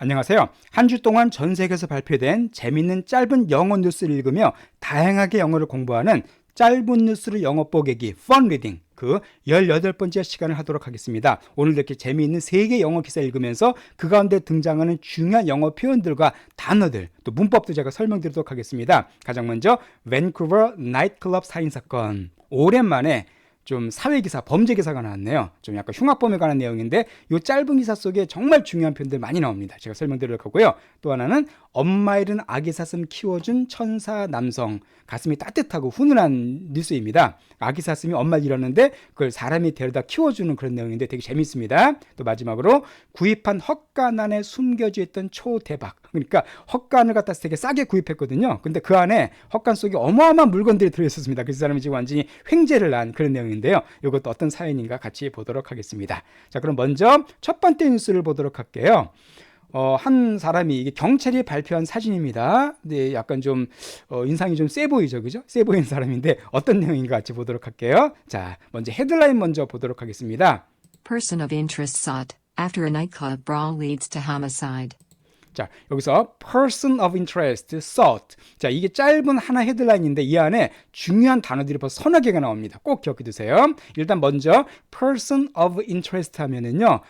안녕하세요. 한 주 동안 전 세계에서 발표된 재밌는 짧은 영어 뉴스를 읽으며 다양하게 영어를 공부하는 짧은 뉴스를 영어 뽀개기 Fun Reading 그 18번째 시간을 하도록 하겠습니다. 오늘도 이렇게 재미있는 3개 영어 기사 읽으면서 그 가운데 등장하는 중요한 영어 표현들과 단어들 또 문법도 제가 설명드리도록 하겠습니다. 가장 먼저 밴쿠버 나이트클럽 살인사건. 오랜만에 좀 사회기사, 범죄기사가 나왔네요. 좀 약간 흉악범에 관한 내용인데 이 짧은 기사 속에 정말 중요한 표현들 많이 나옵니다. 제가 설명드리도록 하고요. 또 하나는 엄마 잃은 아기 사슴 키워준 천사 남성. 가슴이 따뜻하고 훈훈한 뉴스입니다. 아기 사슴이 엄마를 잃었는데 그걸 사람이 데려다 키워주는 그런 내용인데 되게 재밌습니다. 또 마지막으로 구입한 헛간 안에 숨겨져 있던 초대박. 그러니까 헛간을 갖다 되게 싸게 구입했거든요. 근데 그 안에 헛간 속에 어마어마한 물건들이 들어있었습니다. 그 사람이 지금 완전히 횡재를 한 그런 내용인데요. 이것도 어떤 사연인가 같이 보도록 하겠습니다. 자, 그럼 먼저 첫 번째 뉴스를 보도록 할게요. 한 사람이 이게 경찰이 발표한 사진입니다. 근데 약간 좀 인상이 좀 세 보이죠, 그죠? 세 보이는 사람인데 어떤 내용인가 같이 보도록 할게요. 자, 먼저 헤드라인 먼저 보도록 하겠습니다. Person of interest sought after a nightclub brawl leads to homicide. 자, 여기서 person of interest sought. 자, 이게 짧은 하나 헤드라인인데 이 안에 중요한 단어들이 벌써 서너 개가 나옵니다. 꼭 기억해 두세요. 일단 먼저 person of interest 하면은요,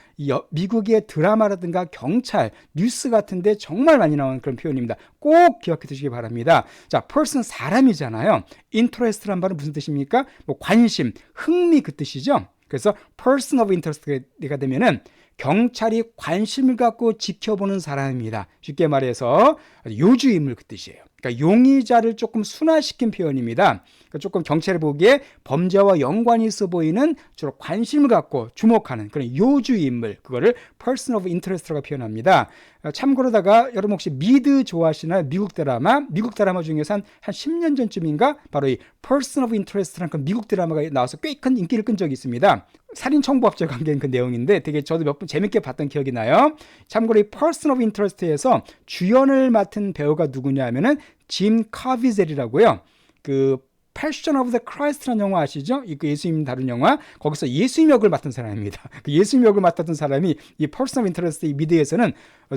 미국의 드라마라든가 경찰, 뉴스 같은데 정말 많이 나오는 그런 표현입니다. 꼭 기억해 두시기 바랍니다. 자, person 사람이잖아요. interest란 말은 무슨 뜻입니까? 뭐 관심, 흥미 그 뜻이죠. 그래서 person of interest가 되면은 경찰이 관심을 갖고 지켜보는 사람입니다. 쉽게 말해서 요주인물 그 뜻이에요. 그러니까 용의자를 조금 순화시킨 표현입니다. 그러니까 조금 경찰이 보기에 범죄와 연관이 있어 보이는 주로 관심을 갖고 주목하는 그런 요주인물, 그거를 person of interest라고 표현합니다. 참고로다가 여러분 혹시 미드 좋아하시나요? 미국 드라마 중에서 한 10년 전쯤인가 바로 이 person of interest라는 그 미국 드라마가 나와서 꽤 큰 인기를 끈 적이 있습니다. 살인청부업죄 관계인 그 내용인데 되게 저도 몇 번 재밌게 봤던 기억이 나요. 참고로 이 person of interest에서 주연을 맡은 배우가 누구냐 하면은 짐 카비젤이라고요. 그 Passion of the Christ라는 영화 아시죠? 그 예수님 다룬 영화. 거기서 예수님 역을 맡은 사람입니다. 그 예수님 역을 맡았던 사람이 이 Person of Interest 이 미드에서는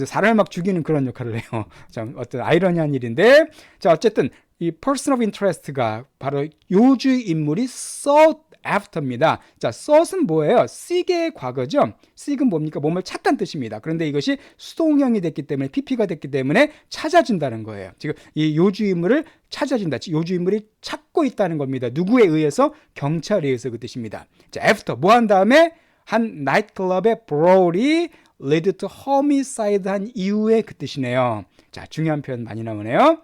사람을 막 죽이는 그런 역할을 해요. 참 어떤 아이러니한 일인데, 자 어쨌든 이 Person of Interest가 바로 요주의 인물이 sought after입니다. 자, sought은 뭐예요? seek의 과거죠. seek은 뭡니까? 몸을 찾다는 뜻입니다. 그런데 이것이 수동형이 됐기 때문에 pp가 됐기 때문에 찾아준다는 거예요. 지금 이 요주인물을 찾아준다. 요주인물이 찾고 있다는 겁니다. 누구에 의해서? 경찰에 의해서 그 뜻입니다. 자, after 뭐 한 다음에 한 나이트클럽의 brawl이 led to homicide 한 이후에 그 뜻이네요. 자, 중요한 표현 많이 나오네요.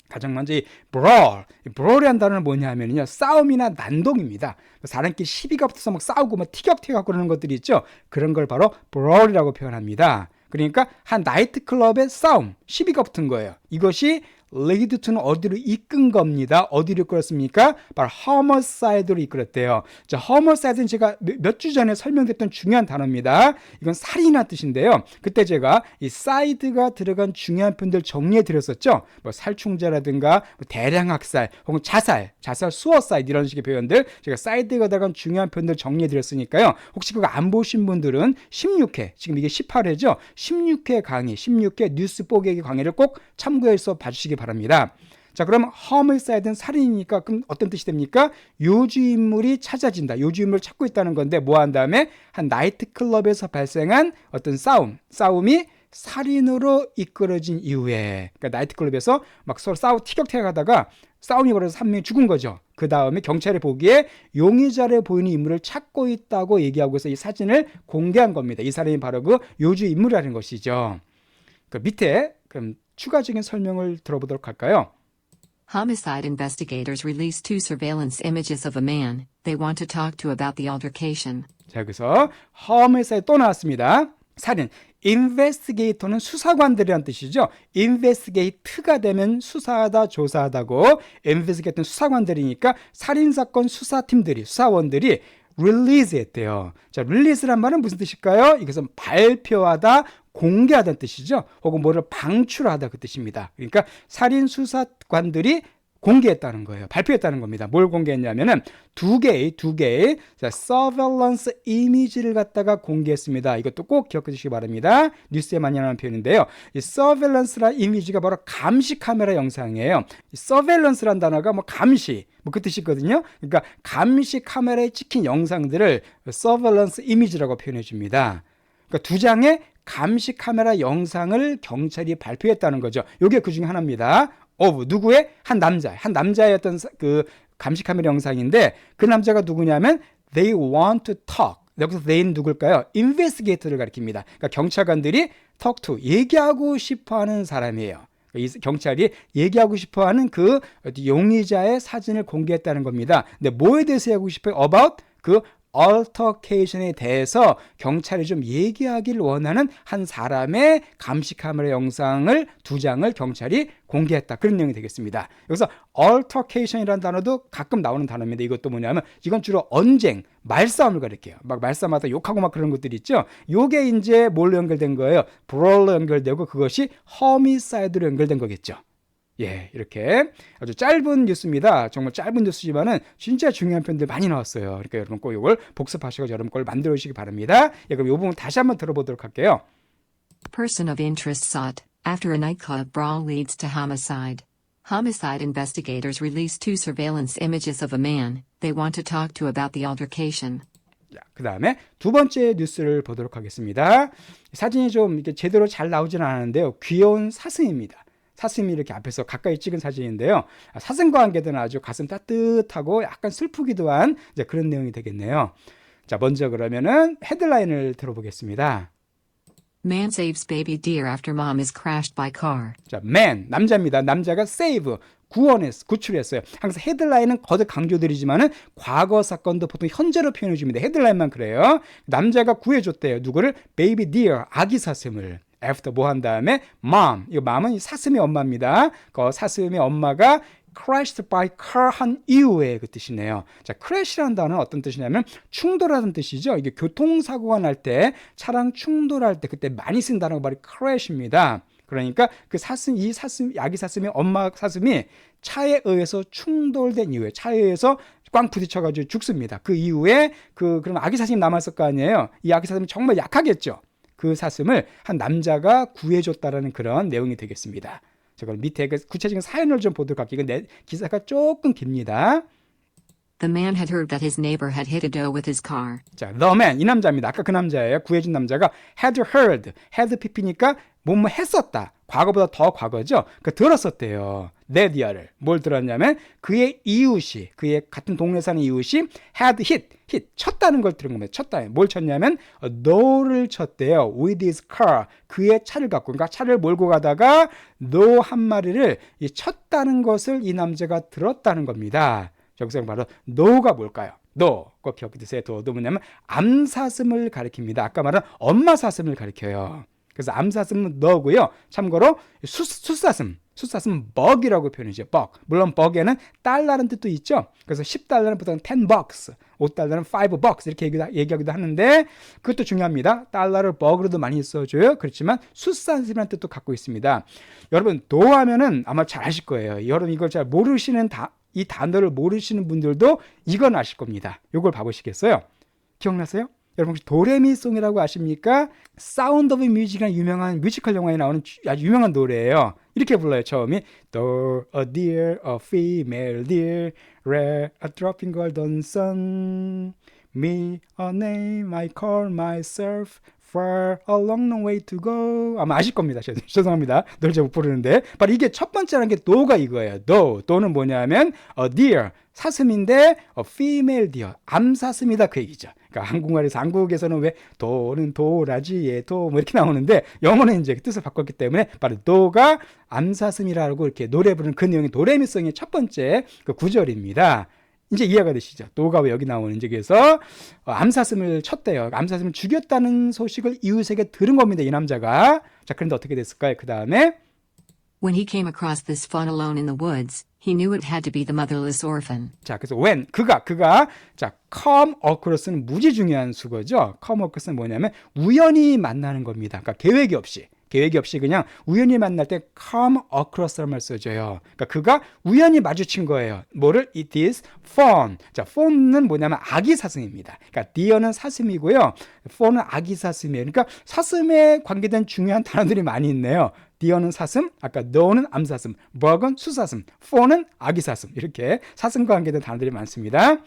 가장 먼저 이 brawl이라는 단어는 뭐냐 하면요, 싸움이나 난동입니다. 사람끼리 시비가 붙어서 막 싸우고 막 티격태격 그러는 것들이 있죠. 그런 걸 바로 brawl이라고 표현합니다. 그러니까 한 나이트클럽의 싸움, 시비가 붙은 거예요. 이것이 lead to는 어디로 이끈 겁니다. 어디로 이끌었습니까? 바로 homicide로 이끌었대요. 자, homicide는 제가 몇 주 전에 설명드렸던 중요한 단어입니다. 이건 살인이라는 뜻인데요. 그때 제가 이 side가 들어간 중요한 표현들 정리해 드렸었죠. 뭐 살충제라든가 뭐 대량 학살 혹은 자살, suicide 이런 식의 표현들 제가 side가 들어간 중요한 표현들 정리해 드렸으니까요. 혹시 그거 안 보신 분들은 16회, 지금 이게 18회죠. 16회 강의, 16회 뉴스 뽀개기 강의를 꼭 참고해서 봐주시기 바랍니다. 자, 그럼 homicide는 살인이니까 그럼 어떤 뜻이 됩니까? 요주인물이 찾아진다. 요주인물을 찾고 있다는 건데 뭐 한 다음에 한 나이트클럽에서 발생한 어떤 싸움이 살인으로 이끌어진 이후에, 그러니까 나이트클럽에서 막 서로 티격태격하다가 싸움이 벌어서 3명이 죽은 거죠. 그 다음에 경찰이 보기에 용의자를 보이는 인물을 찾고 있다고 얘기하고서 이 사진을 공개한 겁니다. 이 사람이 바로 그 요주인물이라는 것이죠. 그 밑에 그럼 추가적인 설명을 들어보도록 할까요? Homicide investigators released 2 surveillance images of a man they want to talk to about the altercation. 자, 여기서 homicide 또 나왔습니다. 살인. investigator는 수사관들이란 뜻이죠. investigate가 되면 수사하다, 조사하다고, investigator는 수사관들이니까 살인사건 수사팀들이, 수사원들이 release 했대요. 자, release란 말은 무슨 뜻일까요? 이것은 발표하다, 공개하다는 뜻이죠. 혹은 뭐를 방출하다 그 뜻입니다. 그러니까 살인 수사관들이 공개했다는 거예요. 발표했다는 겁니다. 뭘 공개했냐면은 두 개의 자, surveillance 이미지를 갖다가 공개했습니다. 이것도 꼭 기억해 주시기 바랍니다. 뉴스에 많이 나오는 표현인데요. 이 surveillance란 이미지가 바로 감시 카메라 영상이에요. 이 surveillance란 단어가 뭐 감시 뭐 그 뜻이거든요. 그러니까 감시 카메라에 찍힌 영상들을 surveillance 이미지라고 표현해 줍니다. 그러니까 두 장의 감시 카메라 영상을 경찰이 발표했다는 거죠. 이게 그 중에 하나입니다. 누구의? 한 남자의 어떤 그 감시 카메라 영상인데 그 남자가 누구냐면 they want to talk. 여기서 they는 누굴까요? investigator를 가리킵니다. 그러니까 경찰관들이 talk to, 얘기하고 싶어하는 사람이에요. 이 경찰이 얘기하고 싶어하는 그 용의자의 사진을 공개했다는 겁니다. 근데 뭐에 대해서 얘기하고 싶어요? about 그 altercation에 대해서 경찰이 좀 얘기하기를 원하는 한 사람의 감시 카메라 영상을 두 장을 경찰이 공개했다. 그런 내용이 되겠습니다. 여기서 altercation이라는 단어도 가끔 나오는 단어입니다. 이것도 뭐냐면 이건 주로 언쟁, 말싸움을 가리켜요. 막 말싸움하다 욕하고 막 그런 것들이 있죠. 요게 이제 뭘로 연결된 거예요? brawl로 연결되고 그것이 homicide로 연결된 거겠죠. 예, 이렇게 아주 짧은 뉴스입니다. 정말 짧은 뉴스지만은 진짜 중요한 표현들 많이 나왔어요. 그러니까 여러분 꼭 이걸 복습하시고 여러분 걸 만들어 주시기 바랍니다. 예, 그럼 이 부분 다시 한번 들어보도록 할게요. Person of interest sought after a nightclub brawl leads to homicide. Homicide investigators release two surveillance images of a man they want to talk to about the altercation. 그 다음에 두 번째 뉴스를 보도록 하겠습니다. 사진이 좀 이렇게 제대로 잘 나오지는 않았는데요. 귀여운 사슴입니다. 사슴이 이렇게 앞에서 가까이 찍은 사진인데요. 사슴과 관계되는 아주 가슴 따뜻하고 약간 슬프기도 한 이제 그런 내용이 되겠네요. 자, 먼저 그러면은 헤드라인을 들어보겠습니다. Man saves baby deer after mom is crashed by car. 자, man, 남자입니다. 남자가 save, 구출했어요. 항상 헤드라인은 거듭 강조드리지만은 과거 사건도 보통 현재로 표현해 줍니다. 헤드라인만 그래요. 남자가 구해줬대요. 누구를? baby deer, 아기 사슴을. after 뭐 한 다음에 mom, 이거 mom은 사슴의 엄마입니다. 그 사슴의 엄마가 crashed by car 한 이후에 그 뜻이네요. 자, crash라는 단어는 어떤 뜻이냐면 충돌하는 뜻이죠. 이게 교통사고가 날 때, 차량 충돌할 때 그때 많이 쓴 단어가 바로 crash입니다. 그러니까 그 아기 사슴의 엄마 사슴이 차에 의해서 충돌된 이후에 차에 의해서 꽝 부딪혀가지고 죽습니다. 그 이후에 그럼 아기 사슴이 남았을 거 아니에요. 이 아기 사슴이 정말 약하겠죠. 그 사슴을 한 남자가 구해줬다라는 그런 내용이 되겠습니다. 자, 그럼 밑에 그 구체적인 사연을 좀 보도록 할게요. 이건 기사가 조금 깁니다. The man had heard that his neighbor had hit a doe with his car. 자, the man, 이 남자입니다. 아까 그 남자예요. 구해준 남자가 had heard, had pp니까 뭐뭐 했었다. 과거보다 더 과거죠. 그 들었었대요. that year를. 뭘 들었냐면 그의 이웃이, 그의 같은 동네 사는 이웃이 had hit, 쳤다는 걸 들은 겁니다. 쳤다. 뭘 쳤냐면 doe를 쳤대요. with his car, 그의 차를 갖고, 그러니까 차를 몰고 가다가 doe 한 마리를 쳤다는 것을 이 남자가 들었다는 겁니다. 여기서 바로 doe가 뭘까요? doe, 꼭 기억해 두세요. doe도 뭐냐면 암사슴을 가리킵니다. 아까 말한 엄마 사슴을 가리켜요. 그래서 암사슴은 너고요. 참고로 숫사슴은 bug이라고 표현이죠. bug. 물론 bug에는 달러라는 뜻도 있죠. 그래서 $10는 보통 $10, $5는 $5 이렇게 얘기하기도 하는데 그것도 중요합니다. 달러를 bug으로도 많이 써줘요. 그렇지만 숫사슴이라는 뜻도 갖고 있습니다. 여러분 도하면은 아마 잘 아실 거예요. 여러분 이걸 잘 모르시는 이 단어를 모르시는 분들도 이건 아실 겁니다. 이걸 봐보시겠어요? 기억나세요? 여러분 혹시 도레미송이라고 아십니까? 사운드 오브 뮤직이라는 유명한 뮤지컬 영화에 나오는 아주 유명한 노래예요. 이렇게 불러요. 처음이 Do a deer, a female deer, red a dropping golden sun, me a name I call myself, far a long long way to go. 아마 아실 겁니다. 죄송합니다. 노래 잘 못 부르는데 바로 이게 첫 번째라는 게 do가 이거예요. do는 뭐냐면 a deer, 사슴인데 a female deer, 암사슴이다 그 얘기죠. 그러니까 한국에서는 왜 도는 도라지의 도 뭐 이렇게 나오는데 영어는 이제 뜻을 바꿨기 때문에 바로 도가 암사슴이라고 이렇게 노래 부르는 그 내용이 도레미송의 첫 번째 그 구절입니다. 이제 이해가 되시죠? 도가 왜 여기 나오는지. 그래서 암사슴을 쳤대요. 암사슴을 죽였다는 소식을 이웃에게 들은 겁니다. 이 남자가. 자, 그런데 어떻게 됐을까요? 그 다음에 When he came across this fawn alone in the woods, he knew it had to be the motherless orphan. 자, 그래서 when 그가 자, come across는 무지 중요한 수거죠. come across는 뭐냐면 우연히 만나는 겁니다. 그러니까 계획이 없이 계획이 없이 그냥 우연히 만날 때 come across라는 말 써줘요. 그러니까 그가 우연히 마주친 거예요. 뭐를? It is fawn. 자, fawn은 뭐냐면 아기 사슴입니다. 그러니까 deer는 사슴이고요. fawn은 아기 사슴이에요. 그러니까 사슴에 관계된 중요한 단어들이 많이 있네요. deer는 사슴, 아까 doe는 암사슴, bug은 수사슴, fawn은 아기 사슴. 이렇게 사슴과 관계된 단어들이 많습니다.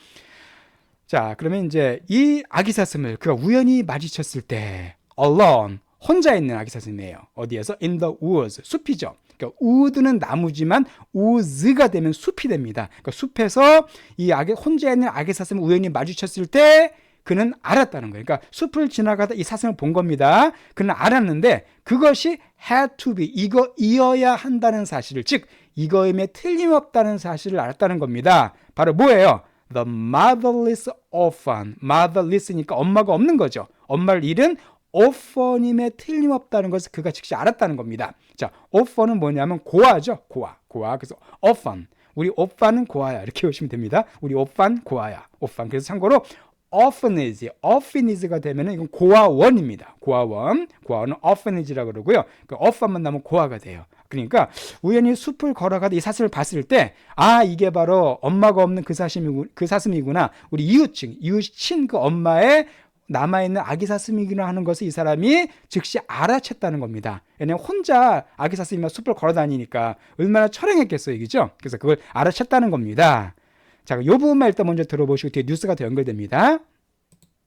자, 그러면 이제 이 아기 사슴을 그가 우연히 마주쳤을 때 alone, 혼자 있는 아기 사슴이에요. 어디에서? In the woods, 숲이죠. 그러니까 wood는 나무지만 woods가 되면 숲이 됩니다. 그러니까 숲에서 이 혼자 있는 아기 사슴을 우연히 마주쳤을 때 그는 알았다는 거예요. 그러니까 숲을 지나가다 이 사슴을 본 겁니다. 그는 알았는데 그것이 had to be, 이거이어야 한다는 사실을, 즉 이거임에 틀림없다는 사실을 알았다는 겁니다. 바로 뭐예요? The motherless orphan. motherless니까 엄마가 없는 거죠. 엄마를 잃은 orphan임에 틀림없다는 것을 그가 즉시 알았다는 겁니다. 자, orphan은 뭐냐면 고아죠. 고아. 그래서 orphan. 우리 orphan은 고아야. 이렇게 보시면 됩니다. 우리 orphan 고아야. orphan. 그래서 참고로 orphanage가 되면은 이건 고아원입니다. 고아원은 orphanage라고 그러고요. 그 orphan만 나면 고아가 돼요. 그러니까 우연히 숲을 걸어가다 이 사슴을 봤을 때, 아, 이게 바로 엄마가 없는 그 사슴이구나. 우리 이웃친 그 엄마의 남아있는 아기 사슴이구나 하는 것을 이 사람이 즉시 알아챘다는 겁니다. 왜냐하면 혼자 아기 사슴이면 숲을 걸어다니니까 얼마나 처량했겠어요, 이거죠? 그래서 그걸 알아챘다는 겁니다. 자, 이 부분만 일단 먼저 들어보시고 뒤에 뉴스가 더 연결됩니다.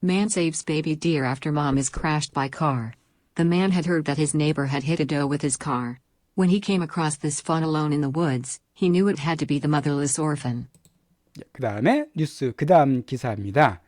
Man saves baby deer after mom is crashed by car. The man had heard that his neighbor had hit a doe with his car. When he came across this fawn alone in the woods, he knew it had to be the motherless orphan. 그 다음에 뉴스, 그 다음 기사입니다.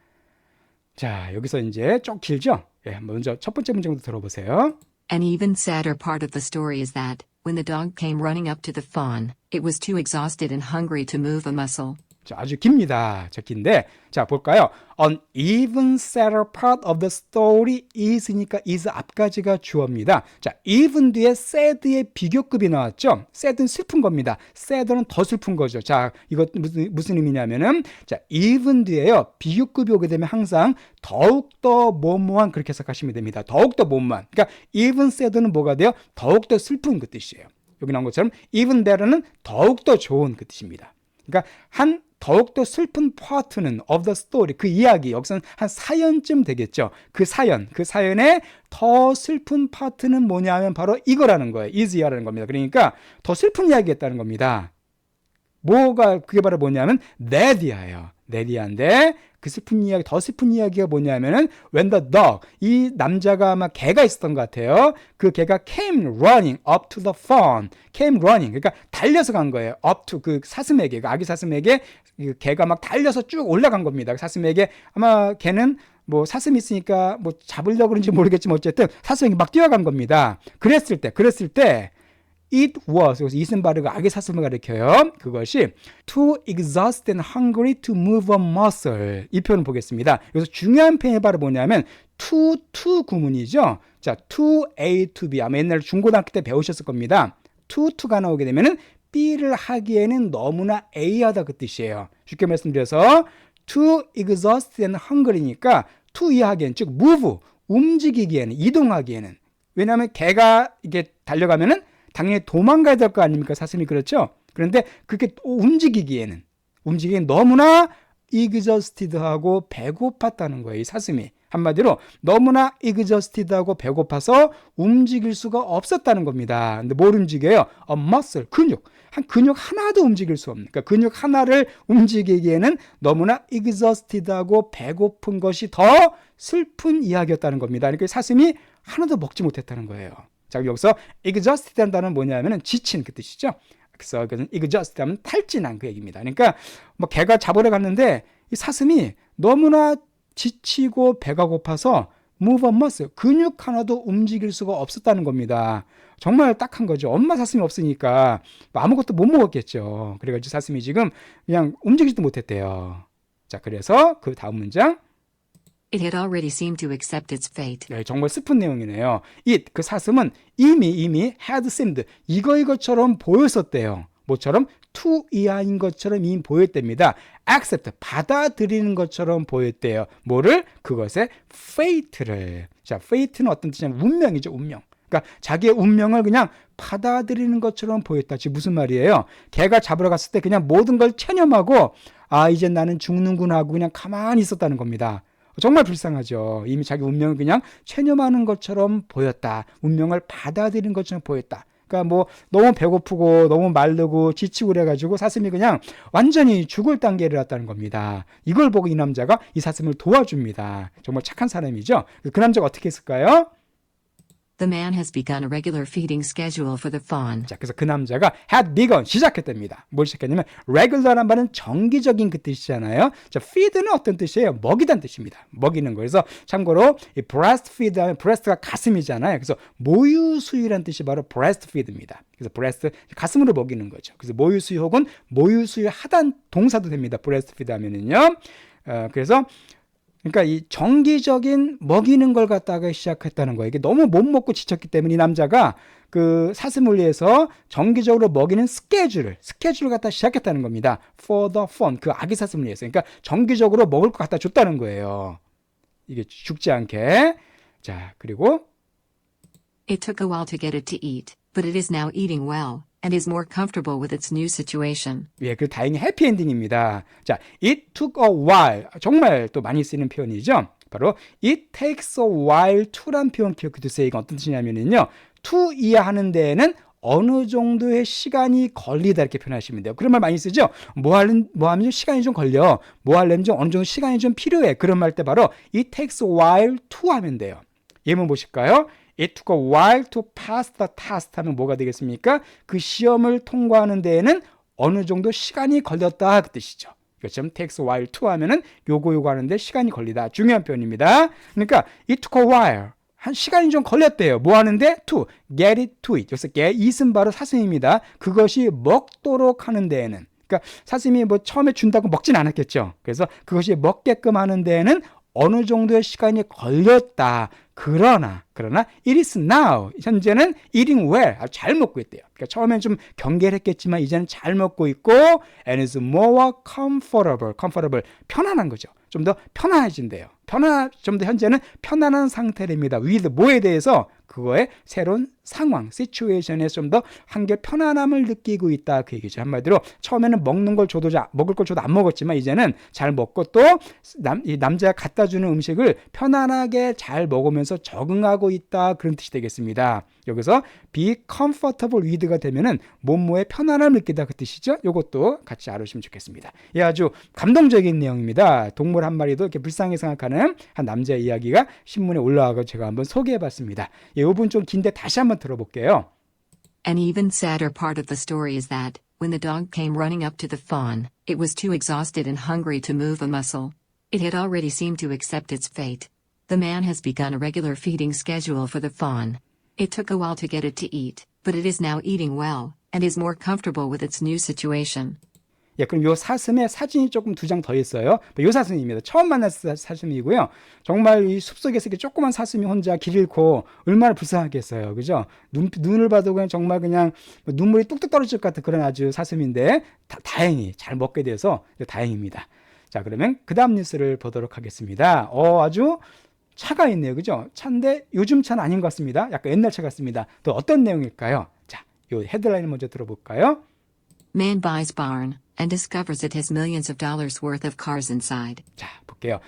자, 여기서 이제 좀 길죠? 예, 먼저 첫 번째 문제부터 들어보세요. An even sadder part of the story is that, when the dog came running up to the fawn, it was too exhausted and hungry to move a muscle. 자, 아주 깁니다. 자, 긴데. 자, 볼까요? An even sadder part of the story is니까 is 앞까지가 주어입니다. 자, even 뒤에 sad의 비교급이 나왔죠? sad는 슬픈 겁니다. sad는 더 슬픈 거죠. 자, 이거 무슨 의미냐면은, 자, even 뒤에요. 비교급이 오게 되면 항상 더욱더 뭐뭐한 그렇게 해석하시면 됩니다. 더욱더 뭐뭐한. 그러니까 even sad는 뭐가 돼요? 더욱더 슬픈 그 뜻이에요. 여기 나온 것처럼 even better는 더욱더 좋은 그 뜻입니다. 그러니까 더욱더 슬픈 파트는 of the story, 그 이야기, 여기서는 한 사연쯤 되겠죠. 그 사연의 더 슬픈 파트는 뭐냐면 바로 이거라는 거예요. is야라는 겁니다. 그러니까 더 슬픈 이야기였다는 겁니다. 그게 바로 뭐냐면 네디아예요. 네디아인데 그 슬픈 이야기, 더 슬픈 이야기가 뭐냐면은 when the dog, 이 남자가 아마 개가 있었던 것 같아요. 그 개가 came running up to the fawn. came running. 그러니까 달려서 간 거예요. up to 그 사슴에게, 그 아기 사슴에게 그 개가 막 달려서 쭉 올라간 겁니다. 그 사슴에게 아마 개는 뭐 사슴이 있으니까 뭐 잡으려고 그런지 모르겠지만 어쨌든 사슴에게 막 뛰어간 겁니다. 그랬을 때 it was, 여기서 이슨바르가 아기 사슴을 가리켜요. 그것이 too exhausted and hungry to move a muscle. 이 표현을 보겠습니다. 여기서 중요한 표현이 바로 뭐냐면 to 구문이죠. 자, to A to B. 아마 옛날 중고등학교 때 배우셨을 겁니다. to가 나오게 되면은 B를 하기에는 너무나 A하다 그 뜻이에요. 쉽게 말씀드려서 too exhausted and hungry니까 to 이하기엔, 즉 move, 움직이기에는, 이동하기에는. 왜냐하면 개가 이게 달려가면은 당연히 도망가야 될 거 아닙니까? 사슴이 그렇죠? 그런데 그렇게 움직이기에는 너무나 exhausted하고 배고팠다는 거예요. 이 사슴이. 한마디로 너무나 exhausted하고 배고파서 움직일 수가 없었다는 겁니다. 근데 뭘 움직여요? muscle, 근육 하나도 움직일 수 없는. 그러니까 근육 하나를 움직이기에는 너무나 exhausted하고 배고픈 것이 더 슬픈 이야기였다는 겁니다. 그러니까 사슴이 하나도 먹지 못했다는 거예요. 자, 여기서 exhausted 한다는 뭐냐면은 지친 그 뜻이죠. 그래서 exhausted 하면 탈진한 그 얘기입니다. 그러니까 뭐 개가 잡으러 갔는데 이 사슴이 너무나 지치고 배가 고파서 move a muscle, 근육 하나도 움직일 수가 없었다는 겁니다. 정말 딱한 거죠. 엄마 사슴이 없으니까 아무것도 못 먹었겠죠. 그래가지고 사슴이 지금 그냥 움직이지도 못했대요. 자, 그래서 그 다음 문장. It had already seemed to accept its fate. 네, 정말 슬픈 내용이네요. 그 사슴은 이미 had seemed, 이것처럼 보였었대요. 뭐처럼? to 이하인 것처럼 이미 보였답니다. accept, 받아들이는 것처럼 보였대요. 뭐를? 그것의 fate를. 자, fate는 어떤 뜻이냐면 운명이죠, 운명. 그러니까 자기의 운명을 그냥 받아들이는 것처럼 보였다. 지금 무슨 말이에요? 개가 잡으러 갔을 때 그냥 모든 걸 체념하고 아, 이제 나는 죽는구나 하고 그냥 가만히 있었다는 겁니다. 정말 불쌍하죠. 이미 자기 운명을 그냥 체념하는 것처럼 보였다. 운명을 받아들이는 것처럼 보였다. 그러니까 뭐 너무 배고프고 너무 마르고 지치고 그래가지고 사슴이 그냥 완전히 죽을 단계를 왔다는 겁니다. 이걸 보고 이 남자가 이 사슴을 도와줍니다. 정말 착한 사람이죠. 그 남자가 어떻게 했을까요? The man has begun a regular feeding schedule for the fawn. 자, 그래서 그 남자가 had begun 시작했답니다. 뭘 시작했냐면 regular한 말은 정기적인 그 뜻이잖아요. 자, feed는 어떤 뜻이에요? 먹이다는 뜻입니다. 먹이는 거. 그래서 참고로 이 breastfeed 하면 breast가 가슴이잖아요. 그래서 모유수유라는 뜻이 바로 breastfeed입니다. 그래서 breast 가슴으로 먹이는 거죠. 그래서 모유수유 혹은 모유수유 하단 동사도 됩니다. breastfeed 하면은요. 그래서 그러니까 이 정기적인 먹이는 걸 갖다가 시작했다는 거예요. 이게 너무 못 먹고 지쳤기 때문에 이 남자가 그 사슴을 위해서 정기적으로 먹이는 스케줄을 갖다 시작했다는 겁니다. For the fun. 그 아기 사슴을 위해서. 그러니까 정기적으로 먹을 것 갖다 줬다는 거예요. 이게 죽지 않게. 자, 그리고 It took a while to get it to eat, but it is now eating well and is more comfortable with its new situation. 예, 그 다행히 해피엔딩입니다. 자, it took a while. 정말 또 많이 쓰이는 표현이죠. 바로 it takes a while to란 표현 기억해 두세요. 이건 어떤 뜻이냐면요. to 이해하는 데에는 어느 정도의 시간이 걸리다 이렇게 표현하시면 돼요. 그런 말 많이 쓰죠. 뭐 하면 시간이 좀 걸려. 뭐 하려면 좀 어느 정도 시간이 좀 필요해. 그런 말 때 바로 it takes a while to 하면 돼요. 예문 보실까요? It took a while to pass the test 하면 뭐가 되겠습니까? 그 시험을 통과하는 데에는 어느 정도 시간이 걸렸다 그 뜻이죠. 그렇죠? takes a while to 하면은 요거 하는데 시간이 걸리다. 중요한 표현입니다. 그러니까 it took a while. 한 시간이 좀 걸렸대요. 뭐 하는데? to get it to it. 여기서 get it은 바로 사슴입니다. 그것이 먹도록 하는 데에는. 그러니까 사슴이 뭐 처음에 준다고 먹진 않았겠죠. 그래서 그것이 먹게끔 하는 데에는 어느 정도의 시간이 걸렸다. 그러나 it is now. 현재는 eating well. 아주 잘 먹고 있대요. 그러니까 처음엔 좀 경계를 했겠지만 이제는 잘 먹고 있고 and is more comfortable. 편안한 거죠. 좀 더 편안해진대요. 좀 더 현재는 편안한 상태입니다. with 뭐에 대해서 그거의 새로운 상황, situation에서 좀 더 한결 편안함을 느끼고 있다 그 얘기죠. 한마디로 처음에는 먹을 걸 줘도 안 먹었지만 이제는 잘 먹고 또 이 남자가 갖다 주는 음식을 편안하게 잘 먹으면서 적응하고 있다 그런 뜻이 되겠습니다. 여기서 be comfortable with가 되면은 몸모에 편안함을 느끼다 그 뜻이죠. 이것도 같이 알으시면 좋겠습니다. 예, 아주 감동적인 내용입니다. 동물 한 마리도 이렇게 불쌍히 생각하는 한 남자의 이야기가 신문에 올라와서 제가 한번 소개해봤습니다. 이 부분 좀 긴데 다시 한번 들어볼게요. An even sadder part of the story is that, when the dog came running up to the fawn, it was too exhausted and hungry to move a muscle. It had already seemed to accept its fate. The man has begun a regular feeding schedule for the fawn. It took a while to get it to eat, but it is now eating well, and is more comfortable with its new situation. 예, 그럼 요 사슴의 사진이 조금 두 장 더 있어요. 요 사슴입니다. 처음 만난 사슴이고요. 정말 이 숲속에서 이렇게 조그만 사슴이 혼자 길 잃고 얼마나 불쌍하겠어요. 그죠? 눈을 봐도 그냥 정말 그냥 눈물이 뚝뚝 떨어질 것 같은 그런 아주 사슴인데 다행히 잘 먹게 돼서 다행입니다. 자, 그러면 그 다음 뉴스를 보도록 하겠습니다. 아주 차가 있네요. 그죠? 차인데 요즘 차는 아닌 것 같습니다. 약간 옛날 차 같습니다. 또 어떤 내용일까요? 자, 요 헤드라인 먼저 들어볼까요? Man buys barn and discovers it has millions of dollars worth of cars inside. 자, 볼게요.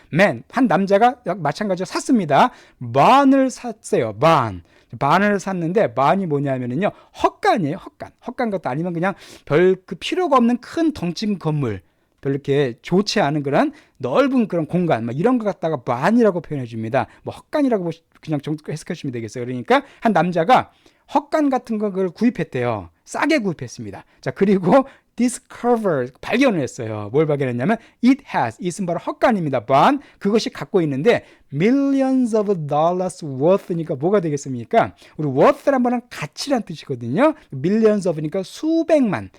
한 남자가 마찬가지로 샀습니다. barn을 샀어요. barn을 샀는데 barn이 뭐냐면은요. 헛간이에요. 헛간 것도 아니면 그냥 별 그 필요가 없는 큰 덩친 건물. 별로 이렇게 좋지 않은 그런 넓은 그런 공간 막 이런 거 갖다가 barn이라고 표현해 줍니다. 뭐 헛간이라고 그냥 해석해 주시면 되겠어요. 그러니까 한 남자가 헛간 같은 걸 구입했대요. 싸게 구입했습니다. 자, 그리고 discover 발견을 했어요. 뭘 발견했냐면 it은 바로 헛간입니다. barn 그것이 갖고 있는데 millions of dollars worth니까 뭐가 되겠습니까? 우리 worth란 말은 가치란 뜻이거든요. millions of니까 수백만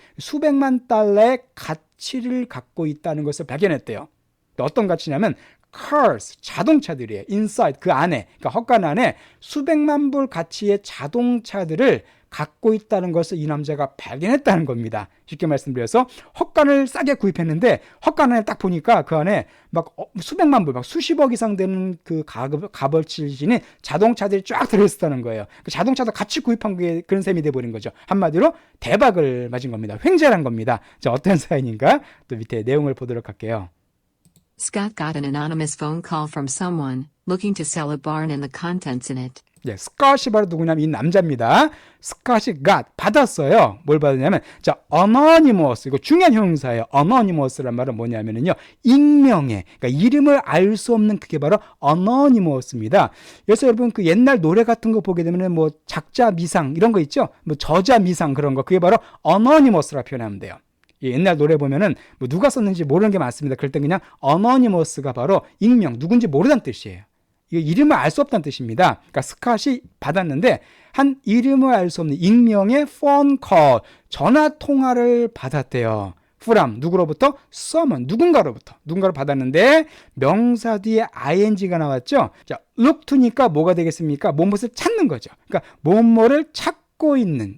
달러의 가치를 갖고 있다는 것을 발견했대요. 어떤 가치냐면 cars, 자동차들이에요. inside, 그 안에, 그러니까 헛간 안에 수백만 불 가치의 자동차들을 갖고 있다는 것을 이 남자가 발견했다는 겁니다. 쉽게 말씀드려서 헛간을 싸게 구입했는데 헛간 안에 딱 보니까 그 안에 막 수백만 불, 막 수십억 이상 되는 그 값어치인 자동차들이 쫙 들어있었다는 거예요. 그 자동차도 같이 구입한 게 그런 셈이 돼버린 거죠. 한마디로 대박을 맞은 겁니다. 횡재란 겁니다. 자, 어떤 사연인가? 또 밑에 내용을 보도록 할게요. Scott got an anonymous phone call from someone looking to sell a barn and the contents in it. 예, 스캇이 바로 누구냐면 이 남자입니다. 스캇이 받았어요. 뭘 받았냐면, 자, anonymous, 이거 중요한 형용사예요. anonymous란 말은 뭐냐면요, 익명의, 그러니까 이름을 알 수 없는 그게 바로 anonymous입니다. 그래서 여러분 그 옛날 노래 같은 거 보게 되면 뭐 작자 미상 이런 거 있죠, 뭐 저자 미상 그런 거, 그게 바로 anonymous라 표현하면 돼요. 옛날 노래 보면은 뭐 누가 썼는지 모르는 게 많습니다. 그럴 때 그냥 anonymous가 바로 익명, 누군지 모르다는 뜻이에요. 이게 이름을 알 수 없다는 뜻입니다. 그러니까 스캇이 받았는데 한 이름을 알 수 없는 익명의 phone call, 전화 통화를 받았대요. from 누구로부터? someone, 누군가를 받았는데 명사 뒤에 ing가 나왔죠. 자, look to니까 뭐가 되겠습니까? 무엇을 찾는 거죠. 그러니까 뭐뭐를 찾고 있는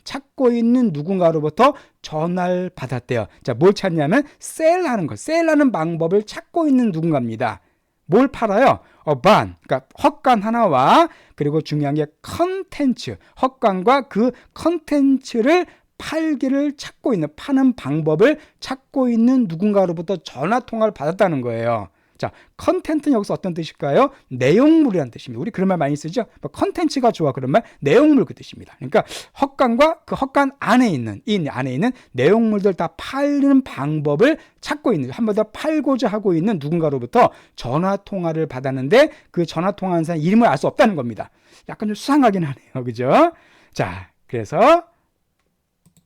누군가로부터 전화를 받았대요. 자, 뭘 찾냐면 셀하는 거, 셀하는 방법을 찾고 있는 누군가입니다. 뭘 팔아요? barn, 그러니까 헛간 하나와 그리고 중요한 게 컨텐츠, 헛간과 그 컨텐츠를 팔기를 찾고 있는, 파는 방법을 찾고 있는 누군가로부터 전화 통화를 받았다는 거예요. 자, 컨텐츠는 여기서 어떤 뜻일까요? 내용물이라는 뜻입니다. 우리 그런 말 많이 쓰죠? 컨텐츠가 좋아, 그런 말, 내용물 그 뜻입니다. 그러니까 헛간과 그 헛간 안에 있는, 이 안에 있는 내용물들 다 파는 방법을 찾고 있는, 한 번 더 팔고자 하고 있는 누군가로부터 전화 통화를 받았는데 그 전화 통화하는 사람 이름을 알 수 없다는 겁니다. 약간 좀 수상하긴 하네요. 그죠? 자, 그래서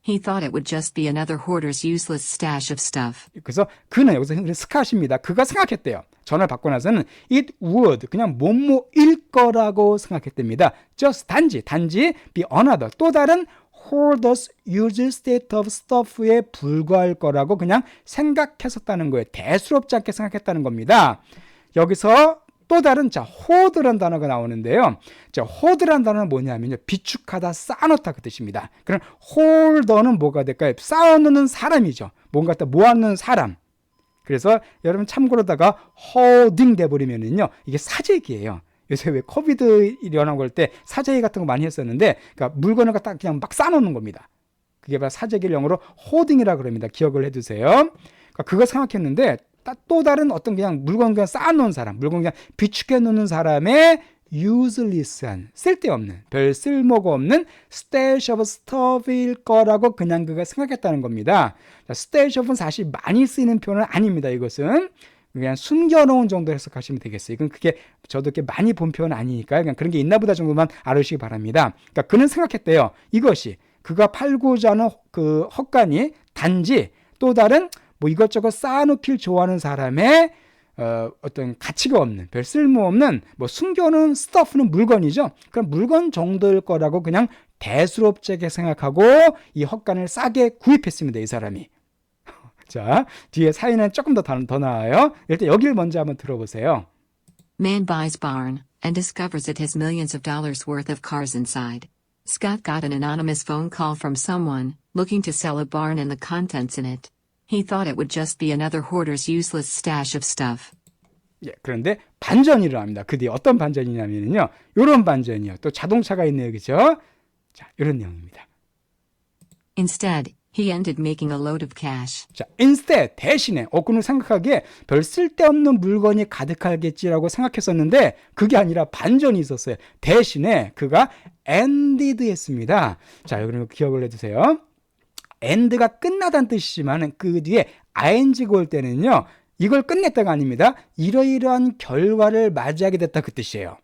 He thought it would just be another hoarder's useless stash of stuff. 그래서 그는 여기서 스캇입니다. 그가 생각했대요. 전화를 받고 나서는 it would, 그냥 뭐뭐일 거라고 생각했답니다. just, 단지 be another, 또 다른 hoarder's usual state of stuff에 불과할 거라고 그냥 생각했었다는 거예요. 대수롭지 않게 생각했다는 겁니다. 여기서 또 다른, 자, hoard란 단어가 나오는데요. 자, hoard란 단어는 뭐냐면요, 비축하다, 쌓아놓다 그 뜻입니다. 그럼 hoarder는 뭐가 될까요? 쌓아놓는 사람이죠. 뭔가 다 모아놓는 사람. 그래서 여러분 참고로다가 hoarding 돼버리면은요, 이게 사재기예요. 요새 왜 코비드 일어나고 할 때 사재기 같은 거 많이 했었는데, 그러니까 물건을 갖다 그냥 막 쌓아놓는 겁니다. 그게 바로 사재기를 영어로 hoarding이라고 그럽니다. 기억을 해두세요. 그러니까 그거 생각했는데, 또 다른 어떤 그냥 물건 그냥 쌓아놓은 사람, 물건 그냥 비축해 놓는 사람의 useless한, 쓸데없는, 별 쓸모가 없는 stash of stuff일 거라고 그냥 그가 생각했다는 겁니다. 자, stash of은 사실 많이 쓰이는 표현은 아닙니다. 이것은 그냥 숨겨놓은 정도 해석하시면 되겠어요. 이건 그게 저도 이렇게 많이 본 표현은 아니니까요. 그냥 그런 게 있나 보다 정도만 알으시기 바랍니다. 그러니까 그는 생각했대요. 이것이 그가 팔고자 하는 그 헛간이 단지 또 다른 뭐 이것저것 쌓아놓길 좋아하는 사람의 어떤 가치가 없는, 별 쓸모없는, 뭐 숨겨놓은 stuff는 물건이죠. 그럼 물건 정도일 거라고 그냥 대수롭게 생각하고 이 헛간을 싸게 구입했습니다. 이 사람이. 자, 뒤에 사연은 조금 더 나와요. 일단 여기를 먼저 한번 들어보세요. Man buys barn and discovers it has millions of dollars worth of cars inside. Scott got an anonymous phone call from someone looking to sell a barn and the contents in it. He thought it would just be another hoarder's useless stash of stuff. 예, 그런데 반전이 일어납니다. 그 뒤에 어떤 반전이냐면요, 이런 반전이요. 또 자동차가 있네요, 그죠? 자, 이런 내용입니다. Instead, he ended making a load of cash. 자, instead, 대신에, 그는 생각하기에 별 쓸데없는 물건이 가득하겠지라고 생각했었는데, 그게 아니라 반전이 있었어요. 대신에 그가 ended 했습니다. 자, 여러분 기억을 해두세요. end가 끝나다는 뜻이지만 그 뒤에 ing가 올 때는요, 이걸 끝냈다가 아닙니다. 이러이러한 결과를 맞이하게 됐다 그 뜻이에요.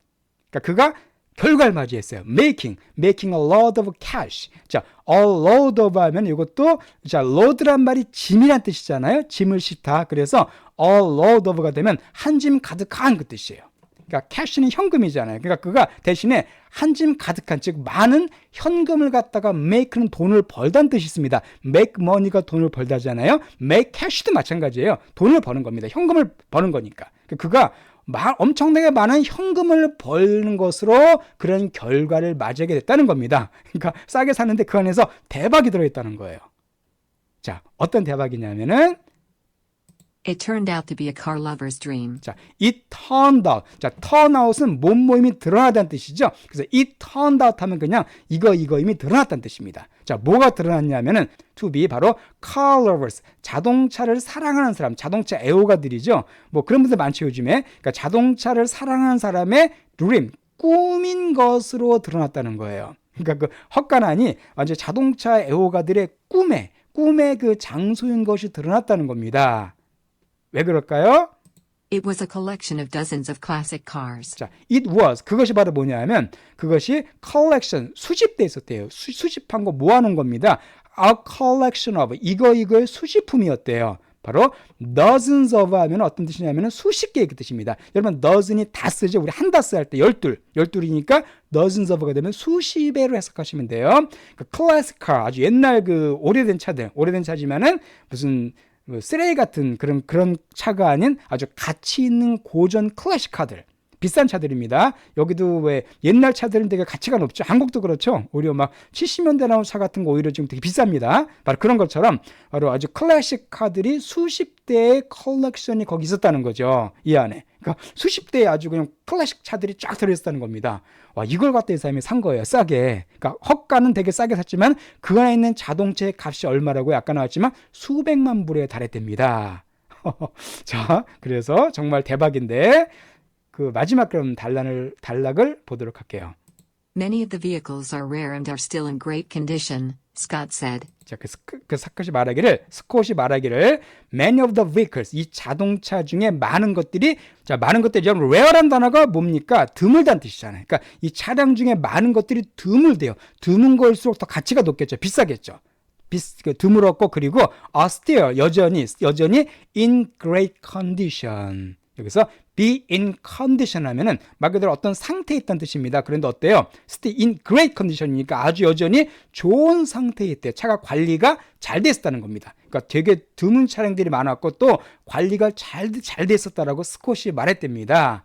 그러니까 그가 결과를 맞이했어요. making a load of cash. 자, a load of 하면 이것도, 자, load란 말이 짐이란 뜻이잖아요. 짐을 싣다. 그래서 a load of가 되면 한 짐 가득한 그 뜻이에요. 그러니까 cash는 현금이잖아요. 그러니까 그가 대신에 한 짐 가득한, 즉 많은 현금을 갖다가 make는 돈을 벌다는 뜻이 있습니다. make money가 돈을 벌다잖아요. make cash도 마찬가지예요. 돈을 버는 겁니다. 현금을 버는 거니까. 그가 엄청나게 많은 현금을 벌는 것으로 그런 결과를 맞이하게 됐다는 겁니다. 그러니까 싸게 샀는데 그 안에서 대박이 들어있다는 거예요. 자, 어떤 대박이냐면은 It turned out to be a car lover's dream. 자, it turned out. 자, turn out은 몸모임이 드러나다는 뜻이죠. 그래서 it turned out 하면 그냥 이거 이미 드러났다는 뜻입니다. 자, 뭐가 드러났냐면은 to be 바로 car lovers. 자동차를 사랑하는 사람, 자동차 애호가들이죠. 뭐 그런 분들 많죠, 요즘에. 그러니까 자동차를 사랑하는 사람의 dream, 꿈인 것으로 드러났다는 거예요. 그러니까 그 헛간안이 완전 자동차 애호가들의 꿈의 그 장소인 것이 드러났다는 겁니다. 왜 그럴까요? It was a collection of dozens of classic cars. 자, it was. 그것이 바로 뭐냐면 그것이 collection, 수집돼 있었대요. 수집한 거 모아놓은 겁니다. A collection of 이거의 수집품이었대요. 바로 dozens of 하면 어떤 뜻이냐면 수십 개의 그 뜻입니다. 여러분 dozen이 다스죠. 우리 한 다스 할 때 열둘이니까 dozens of가 되면 수십배로 해석하시면 돼요. 그 classic car 아주 옛날 그 오래된 차지만은 무슨 쓰레기 같은 그런 차가 아닌 아주 가치 있는 고전 클래식 카들, 비싼 차들입니다. 여기도 왜 옛날 차들은 되게 가치가 높죠. 한국도 그렇죠. 오히려 막 70년대 나온 차 같은 거 오히려 지금 되게 비쌉니다. 바로 그런 것처럼 바로 아주 클래식 카들이 수십 대의 컬렉션이 거기 있었다는 거죠. 이 안에. 그러니까 수십 대의 아주 그냥 클래식 차들이 쫙 들어있었다는 겁니다. 와, 이걸 갖다 이 사람이 산 거예요. 싸게. 그러니까 헛가는 되게 싸게 샀지만 그 안에 있는 자동차의 값이 얼마라고요? 아까 나왔지만 수백만 불에 달했답니다. 자, 그래서 정말 대박인데 그 마지막 그럼 단락을 보도록 할게요. Many of the vehicles are rare and are still in great condition, Scott said. 자, 스콧이 말하기를 many of the vehicles 이 자동차 중에 많은 것들이 자 많은 것들이 여러분 rare란 단어가 뭡니까? 드물다는 뜻이잖아요. 그러니까 이 차량 중에 많은 것들이 드물대요. 드문 거일수록 더 가치가 높겠죠. 비싸겠죠. 드물었고 그리고 are still 여전히 in great condition. 여기서 be in condition 하면은 말 그대로 어떤 상태에 있다는 뜻입니다. 그런데 어때요? still in great condition이니까 아주 여전히 좋은 상태에 있대요. 차가 관리가 잘 돼 있었다는 겁니다. 그러니까 되게 드문 차량들이 많았고 또 관리가 잘 돼 있었다라고 스콧이 말했답니다.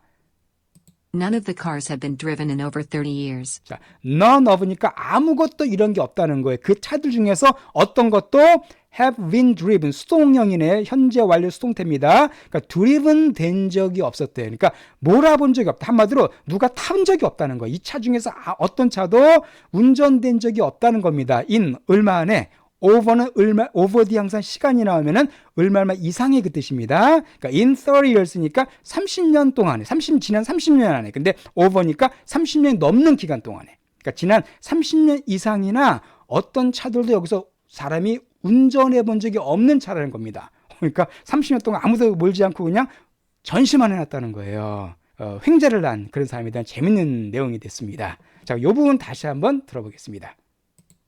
None of the cars have been driven in over 30 years. 자, none of니까 아무것도 이런 게 없다는 거예요. 그 차들 중에서 어떤 것도 have been driven, 수동형이네. 현재 완료 수동태입니다. 그러니까 driven 된 적이 없었대요. 그러니까 몰아본 적이 없다. 한마디로 누가 탄 적이 없다는 거예요. 이 차 중에서 어떤 차도 운전된 적이 없다는 겁니다. in, 얼마 안에. over는 over 뒤 항상 시간이 나오면은 얼마 이상의 그 뜻입니다. 그러니까 in 30years니까 30년 동안에, 지난 30년 안에. 근데 over니까 30년이 넘는 기간 동안에. 그러니까 지난 30년 이상이나 어떤 차들도 여기서 사람이 운전해 본 적이 없는 차라는 겁니다. 그러니까 30년 동안 아무도 몰지 않고 그냥 전시만 해놨다는 거예요. 횡재를 난 그런 사람에 대한 재밌는 내용이 됐습니다. 자, 이 부분 다시 한번 들어보겠습니다.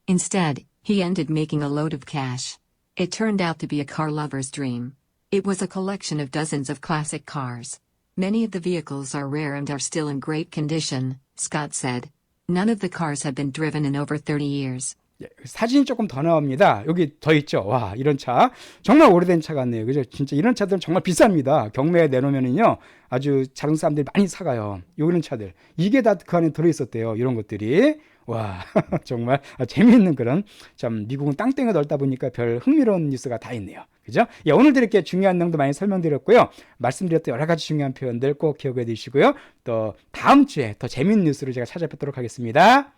Instead, he ended making a load of cash. It turned out to be a car lover's dream. It was a collection of dozens of classic cars. Many of the vehicles are rare and are still in great condition, Scott said. None of the cars have been driven in over 30 years. 사진이 조금 더 나옵니다. 여기 더 있죠. 와, 이런 차 정말 오래된 차 같네요. 그죠? 진짜 이런 차들은 정말 비쌉니다. 경매에 내놓으면은요 아주 다른 사람들이 많이 사가요. 이런 차들 이게 다 그 안에 들어있었대요. 이런 것들이 와 정말 재미있는 그런 참 미국은 땅덩이가 넓다 보니까 별 흥미로운 뉴스가 다 있네요. 그죠? 예, 오늘 드릴게 중요한 내용도 많이 설명드렸고요. 말씀드렸던 여러 가지 중요한 표현들 꼭 기억해 두시고요. 또 다음 주에 더 재미있는 뉴스를 제가 찾아뵙도록 하겠습니다.